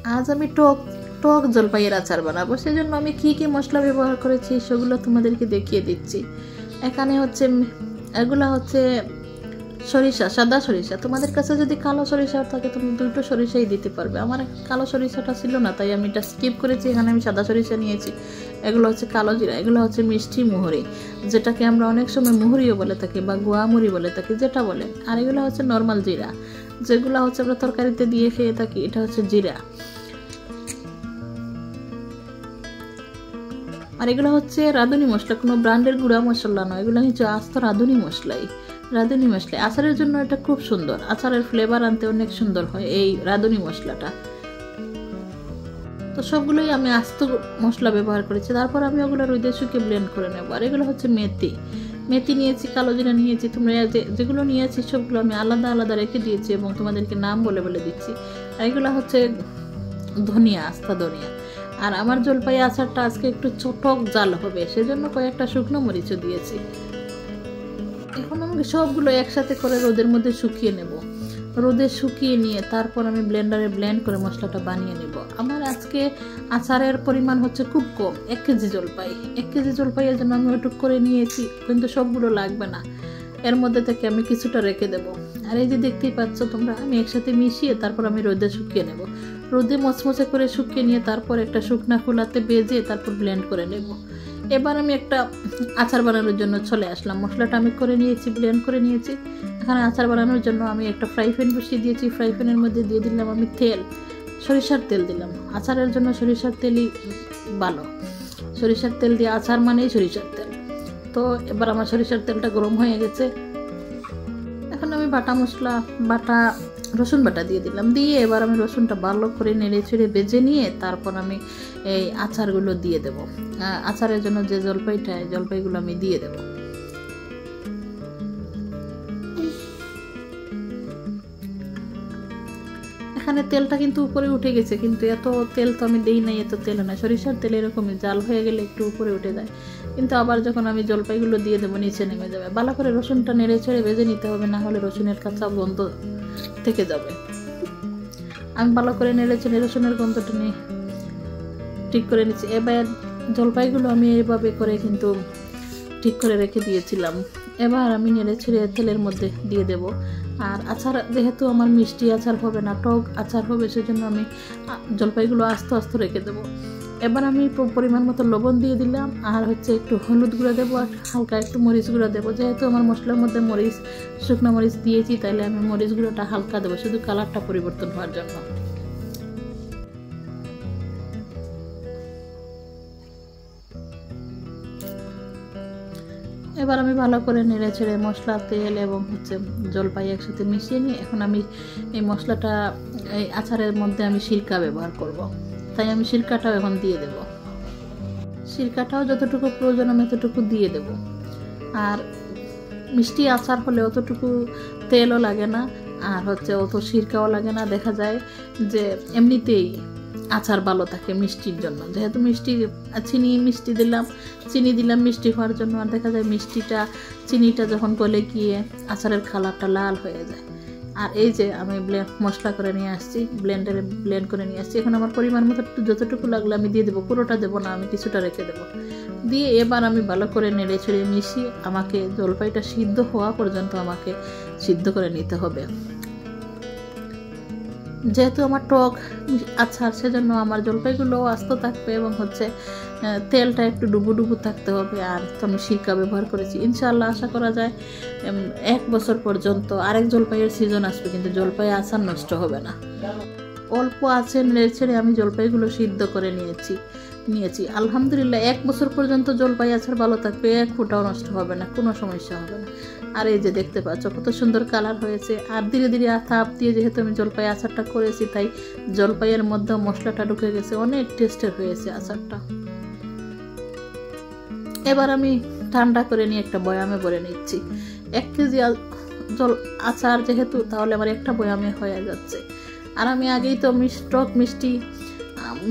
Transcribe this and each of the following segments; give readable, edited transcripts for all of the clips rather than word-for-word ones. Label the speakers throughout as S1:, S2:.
S1: আজ আমি টক টক জলপাইয়ের আচার বানাবো, সেজন্য আমি কী কী মশলা ব্যবহার করেছি সেগুলো তোমাদেরকে দেখিয়ে দিচ্ছি। এখানে হচ্ছে এগুলো হচ্ছে সরিষা, সাদা সরিষা। তোমাদের কাছে যদি কালো সরিষা থাকে তুমি দুটো সরিষাই দিতে পারবে। আমার কালো সরিষাটা ছিল না, তাই আমি এটা স্কিপ করেছি। এখানে আমি সাদা সরিষা নিয়েছি। এগুলো হচ্ছে কালো জিরা, এগুলো হচ্ছে মিষ্টি মুহুরি, যেটাকে আমরা অনেক সময় মুহুরিও বলে থাকি বা গোয়ামুড়ি বলে থাকি, যেটা বলে। আর এগুলো হচ্ছে নর্মাল জিরা, যেগুলো হচ্ছে আমরা তরকারিতে দিয়ে খেয়ে থাকি। এটা হচ্ছে জিরা। আর এগুলো হচ্ছে রাঁধুনি মশলা, কোনো ব্র্যান্ডের গুঁড়া মশলা নয়, এগুলো হচ্ছে আস্ত রাঁধুনি মশলাই। রাঁধুনি মশলা আচারের জন্য এটা খুব সুন্দর, আচারের ফ্লেভার আনতে অনেক সুন্দর হয় এই রাঁধুনি মশলাটা। তো সবগুলোই আমি আস্ত মশলা ব্যবহার করেছি। তারপর আমি ওগুলো রোদে শুকিয়ে ব্লেন্ড করে নেব। আর এগুলো হচ্ছে মেথি, মেথি নিয়েছি, কালো জিরা নিয়েছি। তোমরা যেগুলো নিয়েছি সবগুলো আমি আলাদা আলাদা রেখে দিয়েছি এবং তোমাদেরকে নাম বলে বলে দিচ্ছি। আর এগুলো হচ্ছে ধনিয়া, আস্তা ধনিয়া। আর আমার জলপাই আচারটা আজকে একটু টক জাল হবে, সেজন্য কয়েকটা শুকনো মরিচও দিয়েছি। এখন আমি সবগুলো একসাথে করে রোদের মধ্যে শুকিয়ে নেব। রোদে শুকিয়ে নিয়ে তারপর আমি ব্লেন্ডারে ব্লেন্ড করে মশলাটা বানিয়ে নেব। আমার আজকে আচারের পরিমাণ হচ্ছে খুব কম, 1 কেজি জলপাই। 1 কেজি জলপাইয়ের জন্য আমি ওটুক করে নিয়েছি, কিন্তু সবগুলো লাগবে না। এর মধ্যে থেকে আমি কিছুটা রেখে দেব। আর এই যে দেখতেই পাচ্ছ তোমরা, আমি একসাথে মিশিয়ে তারপর আমি রোদে শুকিয়ে নেব। রোদে মচমচে করে শুকিয়ে নিয়ে তারপর একটা শুকনা খোলাতে বেজে তারপর ব্লেন্ড করে নেব। এবার আমি একটা আচার বানানোর জন্য চলে আসলাম। মশলাটা আমি করে নিয়েছি, ব্লেন্ড করে নিয়েছি। এখানে আচার বানানোর জন্য আমি একটা ফ্রাই প্যান বসিয়ে দিয়েছি। ফ্রাই প্যানের মধ্যে দিয়ে দিলাম আমি তেল, সরিষার তেল দিলাম। আচারের জন্য সরিষার তেলই ভালো, সরিষার তেল দিয়ে আচার মানেই সরিষার তেল। তো এবার আমার সরিষার তেলটা গরম হয়ে গেছে। এখন আমি বাটা রসুন বাটা দিয়ে দিলাম। দিয়ে এবার আমি রসুনটা ভালো করে নেড়ে ছেড়ে ভেজে নিয়ে তারপর আমি এই আচারগুলো দিয়ে দেব। আচারের জন্য যে জলপাইগুলো আমি দিয়ে দেব। এখানে তেলটা কিন্তু উপরে উঠে গেছে, কিন্তু এত তেল তো আমি দেই নাই, এত তেল না। সরিষার তেল এরকমই জাল হয়ে গেলে একটু উপরে উঠে যায়, কিন্তু আবার যখন আমি জলপাইগুলো দিয়ে দেবো নিচে নেমে যাবে। ভালো করে রসুনটা নেড়ে ছেড়ে ভেজে নিতে হবে, না হলে রসুনের কাঁচা গন্ধ থেকে যাবে। আমি ভালো করে নেড়ে ছেড়ে রসুনের গন্ধটা নিয়ে ঠিক করে নিচ্ছি। এবার জলপাইগুলো আমি এইভাবে করে কিন্তু ঠিক করে রেখে দিয়েছিলাম। এবার আমি নেড়ে ছেড়ে তেলের মধ্যে দিয়ে দেব। আর আচার যেহেতু আমার মিষ্টি আচার হবে না, টক আচার হবে, সেজন্য আমি জলপাইগুলো আস্তে আস্তে রেখে দেবো। এবার আমি পরিমাণ মতো লবণ দিয়ে দিলাম, আর হচ্ছে একটু হলুদ গুঁড়া দেবো, আর হালকা একটু মরিচ গুঁড়া দেবো। যেহেতু আমার মশলার মধ্যে শুকনো মরিচ দিয়েছি, তাইলে আমি মরিচ গুঁড়োটা হালকা দেবো, শুধু কালারটা পরিবর্তন হওয়ার জন্য। এবার আমি ভালো করে নেড়ে ছেড়ে মশলা, তেল এবং হচ্ছে জলপাই একসাথে মিশিয়ে নিয়ে এখন আমি এই মশলাটা এই আচারের মধ্যে আমি সিরকা ব্যবহার করব, তাই আমি সিরকাটাও এখন দিয়ে দেব। সিরকাটাও যতটুকু প্রয়োজন আমি ততটুকু দিয়ে দেব। আর মিষ্টি আচার হলে অতটুকু তেলও লাগে না, আর হচ্ছে অত সিরকাও লাগে না। দেখা যায় যে এমনিতেই আচার ভালো থাকে মিষ্টির জন্য। যেহেতু চিনি দিলাম মিষ্টি হওয়ার জন্য, আর দেখা যায় চিনিটা যখন গলে গিয়ে আচারের কালারটা লাল হয়ে যায়। আর এই যে আমি মশলা করে নিয়ে আসছি, ব্লেন্ডারে ব্লেন্ড করে নিয়ে আসছি। এখন আমার পরিমাণ মতো যতটুকু লাগলে আমি দিয়ে দেবো, পুরোটা দেবো না, আমি কিছুটা রেখে দেবো। দিয়ে এবার আমি ভালো করে নেড়ে ছেড়ে মিশিয়ে আমাকে জলপাইটা সিদ্ধ হওয়া পর্যন্ত আমাকে সিদ্ধ করে নিতে হবে। যেহেতু আমার টক আচার, সেজন্য আমার জলপাইগুলো আস্ত থাকবে এবং হচ্ছে তেলটা একটু ডুবু থাকতে হবে। আর তো আমি সিরকা ব্যবহার করেছি। ইনশাআল্লাহ আশা করা যায় 1 বছর পর্যন্ত আরেক জলপাইয়ের সিজন আসবে, কিন্তু জলপাই আচার নষ্ট হবে না। অল্প আছে নেড়ে ছেড়ে আমি জলপাইগুলো সিদ্ধ করে নিয়েছি। আলহামদুলিল্লাহ 1 বছর পর্যন্ত জলপাই আচার ভালো থাকবে, 1 ফোঁটাও নষ্ট হবে না, কোনো সমস্যা হবে না। আর এই যে দেখতে পাচ্ছ কত সুন্দর কালার হয়েছে। আর ধীরে ধীরে তাপ দিয়ে যেহেতু আমি জলপাই আচারটা করেছি, তাই জলপাইয়ের মধ্যে মশলাটা ঢুকে গেছে, অনেক টেস্টের হয়েছে আচারটা। এবার আমি ঠান্ডা করে নিয়ে একটা বয়ামে ভরে নিচ্ছি। 1 কেজি আচার যেহেতু, তাহলে আমার একটা বয়ামে হয়ে যাচ্ছে। আর আমি আগেই তো টক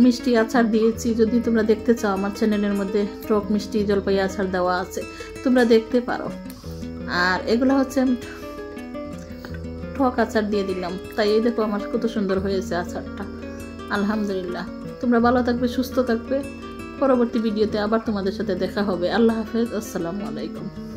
S1: মিষ্টি আচার দিয়েছি। যদি তোমরা দেখতে চাও, আমার চ্যানেলের মধ্যে টক মিষ্টি জলপাই আচার দেওয়া আছে, তোমরা দেখতে পারো। আর এগুলো হচ্ছে টক আচার দিয়ে দিলাম, তাই এই দেখো আমার কত সুন্দর হয়েছে আচারটা। আলহামদুলিল্লাহ। তোমরা ভালো থাকবে, সুস্থ থাকবে। পরবর্তী ভিডিওতে আবার তোমাদের সাথে দেখা হবে। আল্লাহ হাফেজ, আসসালামু আলাইকুম।